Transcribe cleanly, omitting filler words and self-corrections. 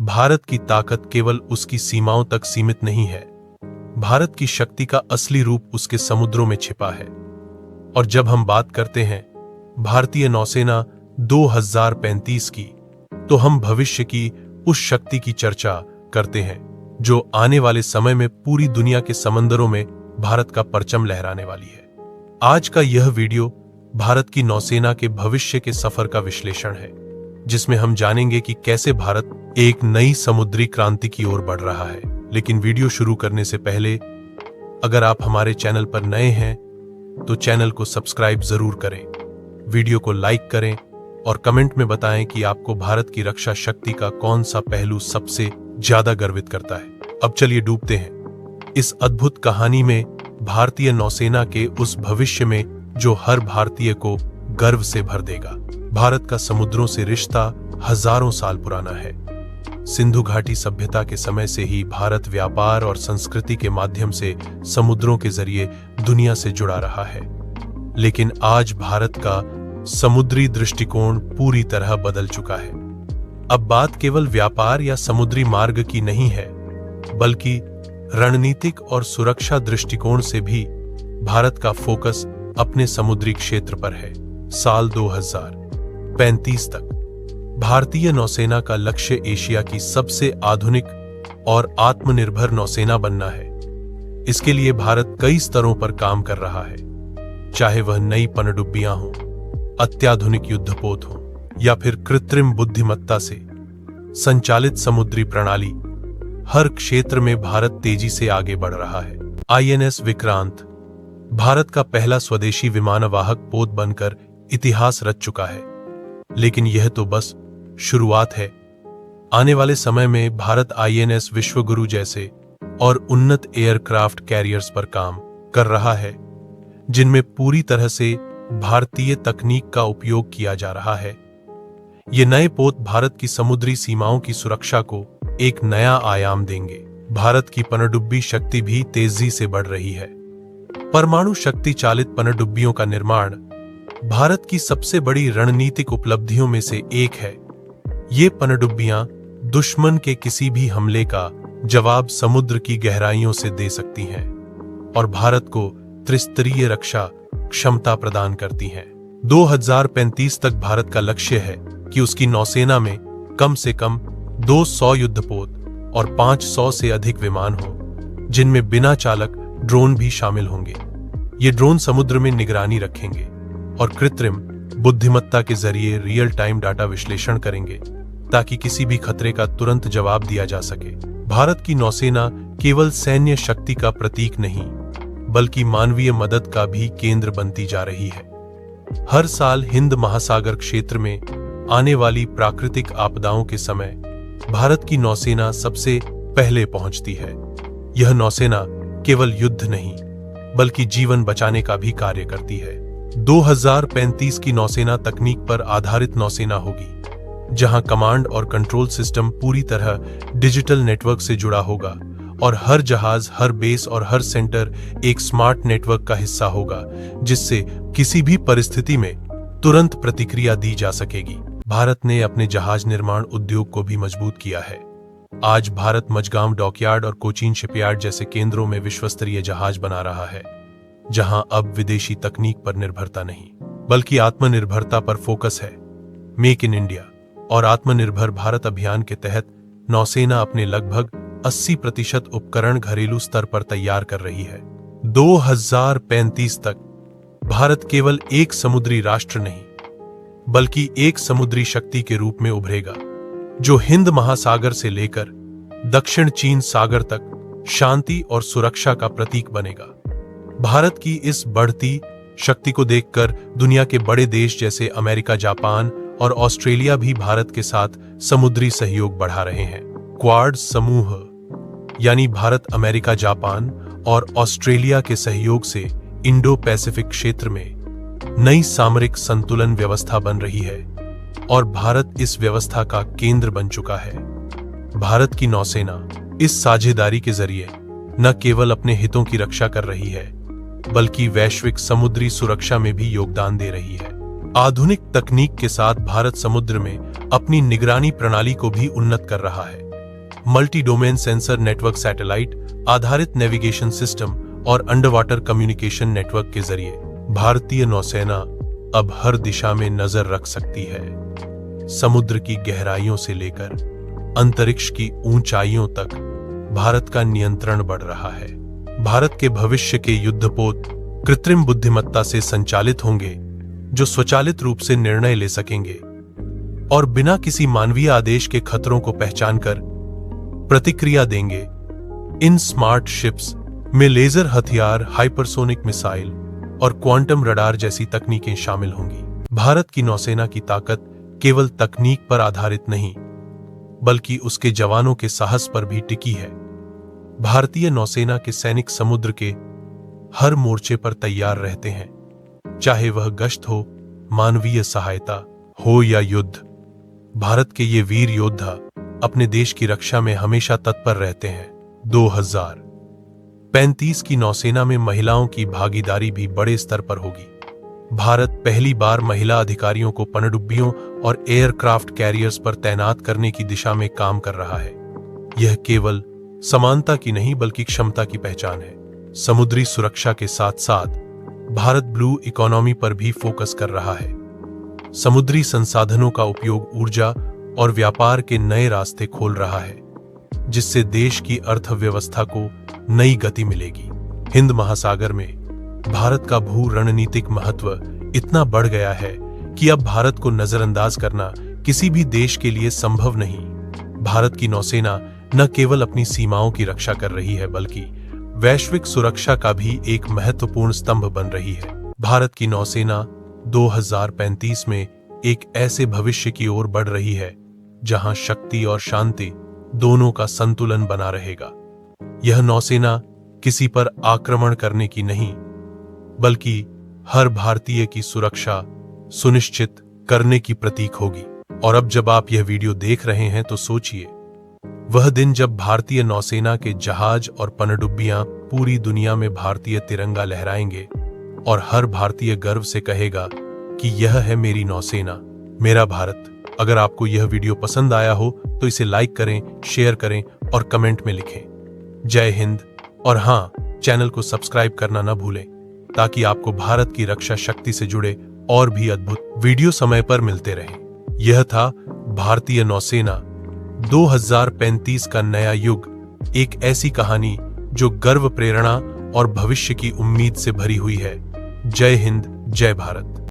भारत की ताकत केवल उसकी सीमाओं तक सीमित नहीं है। भारत की शक्ति का असली रूप उसके समुद्रों में छिपा है। और जब हम बात करते हैं भारतीय नौसेना 2035 की, तो हम भविष्य की उस शक्ति की चर्चा करते हैं जो आने वाले समय में पूरी दुनिया के समंदरों में भारत का परचम लहराने वाली है। आज का यह वीडियो भारत की नौसेना के भविष्य के सफर का विश्लेषण है, जिसमें हम जानेंगे कि कैसे भारत एक नई समुद्री क्रांति की ओर बढ़ रहा है। लेकिन वीडियो शुरू करने से पहले अगर आप हमारे चैनल पर नए हैं तो चैनल को सब्सक्राइब जरूर करें, वीडियो को लाइक करें और कमेंट में बताएं कि आपको भारत की रक्षा शक्ति का कौन सा पहलू सबसे ज्यादा गर्वित करता है। अब चलिए डूबते हैं इस अद्भुत कहानी में, भारतीय नौसेना के उस भविष्य में जो हर भारतीय को गर्व से भर देगा। भारत का समुद्रों से रिश्ता हजारों साल पुराना है। सिंधु घाटी सभ्यता के समय से ही भारत व्यापार और संस्कृति के माध्यम से समुद्रों के जरिए दुनिया से जुड़ा रहा है। लेकिन आज भारत का समुद्री दृष्टिकोण पूरी तरह बदल चुका है। अब बात केवल व्यापार या समुद्री मार्ग की नहीं है, बल्कि रणनीतिक और सुरक्षा दृष्टिकोण से भी भारत का फोकस अपने समुद्री क्षेत्र पर है। साल 2035 तक भारतीय नौसेना का लक्ष्य एशिया की सबसे आधुनिक और आत्मनिर्भर नौसेना बनना है। इसके लिए भारत कई स्तरों पर काम कर रहा है, चाहे वह नई पनडुब्बियां हों, अत्याधुनिक युद्धपोत हों या फिर कृत्रिम बुद्धिमत्ता से संचालित समुद्री प्रणाली। हर क्षेत्र में भारत तेजी से आगे बढ़ रहा है। INS विक्रांत भारत का पहला स्वदेशी विमानवाहक पोत बनकर इतिहास रच चुका है। लेकिन यह तो बस शुरुआत है। आने वाले समय में भारत INS विश्वगुरु जैसे और उन्नत एयरक्राफ्ट कैरियर्स पर काम कर रहा है, जिनमें पूरी तरह से भारतीय तकनीक का उपयोग किया जा रहा है। ये नए पोत भारत की समुद्री सीमाओं की सुरक्षा को एक नया आयाम देंगे। भारत की पनडुब्बी शक्ति भी तेजी से बढ़ रही है। परमाणु शक्ति चालित पनडुब्बियों का निर्माण भारत की सबसे बड़ी रणनीतिक उपलब्धियों में से एक है। ये पनडुब्बियां दुश्मन के किसी भी हमले का जवाब समुद्र की गहराइयों से दे सकती हैं और भारत को त्रिस्तरीय रक्षा क्षमता प्रदान करती हैं। 2035 तक भारत का लक्ष्य है कि उसकी नौसेना में कम से कम 200 युद्धपोत और 500 से अधिक विमान हों, जिनमें बिना चालक ड्रोन भी शामिल होंगे। ये ड्रोन समुद्र में निगरानी रखेंगे और कृत्रिम बुद्धिमत्ता के जरिए रियल टाइम डाटा विश्लेषण करेंगे, ताकि किसी भी खतरे का तुरंत जवाब दिया जा सके। भारत की नौसेना केवल सैन्य शक्ति का प्रतीक नहीं, बल्कि मानवीय मदद का भी केंद्र बनती जा रही है। हर साल हिंद महासागर क्षेत्र में आने वाली प्राकृतिक आपदाओं के समय भारत की नौसेना सबसे पहले पहुंचती है। यह नौसेना केवल युद्ध नहीं, बल्कि जीवन बचाने का भी कार्य करती है। 2035 की नौसेना तकनीक पर आधारित नौसेना होगी, जहां कमांड और कंट्रोल सिस्टम पूरी तरह डिजिटल नेटवर्क से जुड़ा होगा और हर जहाज, हर बेस और हर सेंटर एक स्मार्ट नेटवर्क का हिस्सा होगा, जिससे किसी भी परिस्थिति में तुरंत प्रतिक्रिया दी जा सकेगी। भारत ने अपने जहाज निर्माण उद्योग को भी मजबूत किया है। आज भारत मझगांव डॉकयार्ड और कोचीन शिपयार्ड जैसे केंद्रों में विश्वस्तरीय जहाज बना रहा है, जहां अब विदेशी तकनीक पर निर्भरता नहीं, बल्कि आत्मनिर्भरता पर फोकस है। मेक इन इंडिया और आत्मनिर्भर भारत अभियान के तहत नौसेना अपने लगभग 80% उपकरण घरेलू स्तर पर तैयार कर रही है। 2035 तक भारत केवल एक समुद्री राष्ट्र नहीं, बल्कि एक समुद्री शक्ति के रूप में उभरेगा, जो हिंद महासागर से लेकर दक्षिण चीन सागर तक शांति और सुरक्षा का प्रतीक बनेगा। भारत की इस बढ़ती शक्ति को देखकर दुनिया के बड़े देश जैसे अमेरिका, जापान और ऑस्ट्रेलिया भी भारत के साथ समुद्री सहयोग बढ़ा रहे हैं। क्वाड समूह यानी भारत, अमेरिका, जापान और ऑस्ट्रेलिया के सहयोग से इंडो पैसिफिक क्षेत्र में नई सामरिक संतुलन व्यवस्था बन रही है और भारत इस व्यवस्था का केंद्र बन चुका है। भारत की नौसेना इस साझेदारी के जरिए न केवल अपने हितों की रक्षा कर रही है, बल्कि वैश्विक समुद्री सुरक्षा में भी योगदान दे रही है। आधुनिक तकनीक के साथ भारत समुद्र में अपनी निगरानी प्रणाली को भी उन्नत कर रहा है। Multi domain sensor network, satellite आधारित नेविगेशन सिस्टम और अंडरवाटर कम्युनिकेशन नेटवर्क के जरिए भारतीय नौसेना अब हर दिशा में नजर रख सकती है। समुद्र की गहराइयों से लेकर अंतरिक्ष की ऊंचाइयों तक भारत का नियंत्रण बढ़ रहा है। भारत के भविष्य के युद्धपोत कृत्रिम बुद्धिमत्ता से संचालित होंगे, जो स्वचालित रूप से निर्णय ले सकेंगे और बिना किसी मानवीय आदेश के खतरों को पहचानकर प्रतिक्रिया देंगे। इन स्मार्ट शिप्स में लेजर हथियार, हाइपरसोनिक मिसाइल और क्वांटम रडार जैसी तकनीकें शामिल होंगी। भारत की नौसेना की ताकत केवल तकनीक पर आधारित नहीं, बल्कि उसके जवानों के साहस पर भी टिकी है। भारतीय नौसेना के सैनिक समुद्र के हर मोर्चे पर तैयार रहते हैं, चाहे वह गश्त हो, मानवीय सहायता हो या युद्ध। भारत के ये वीर योद्धा अपने देश की रक्षा में हमेशा तत्पर रहते हैं। 2035 की नौसेना में महिलाओं की भागीदारी भी बड़े स्तर पर होगी। भारत पहली बार महिला अधिकारियों को पनडुब्बियों और एयरक्राफ्ट कैरियर्स पर तैनात करने की दिशा में काम कर रहा है। यह केवल समानता की नहीं, बल्कि क्षमता की पहचान है। समुद्री सुरक्षा के साथ साथ भारत ब्लू इकोनॉमी पर भी फोकस कर रहा है। समुद्री संसाधनों का उपयोग ऊर्जा और व्यापार के नए रास्ते खोल रहा है, जिससे देश की अर्थव्यवस्था को नई गति मिलेगी। हिंद महासागर में भारत का भू रणनीतिक महत्व इतना बढ़ गया है कि अब भारत को नजरअंदाज करना किसी भी देश के लिए संभव नहीं। भारत की नौसेना न केवल अपनी सीमाओं की रक्षा कर रही है, बल्कि वैश्विक सुरक्षा का भी एक महत्वपूर्ण स्तंभ बन रही है। भारत की नौसेना 2035 में एक ऐसे भविष्य की ओर बढ़ रही है जहां शक्ति और शांति दोनों का संतुलन बना रहेगा। यह नौसेना किसी पर आक्रमण करने की नहीं, बल्कि हर भारतीय की सुरक्षा सुनिश्चित करने की प्रतीक होगी। और अब जब आप यह वीडियो देख रहे हैं तो सोचिए, वह दिन जब भारतीय नौसेना के जहाज और पनडुब्बियां पूरी दुनिया में भारतीय तिरंगा लहराएंगे और हर भारतीय गर्व से कहेगा कि यह है मेरी नौसेना, मेरा भारत। अगर आपको यह वीडियो पसंद आया हो तो इसे लाइक करें, शेयर करें और कमेंट में लिखें। जय हिंद। और हाँ, चैनल को सब्सक्राइब करना न भूलें, ताकि आपको भारत की रक्षा शक्ति से जुड़े और भी अद्भुत वीडियो समय पर मिलते रहें। यह था भारतीय नौसेना 2035 का नया युग, एक ऐसी कहानी जो गर्व, प्रेरणा और भविष्य की उम्मीद से भरी हुई है। जय हिंद, जय भारत।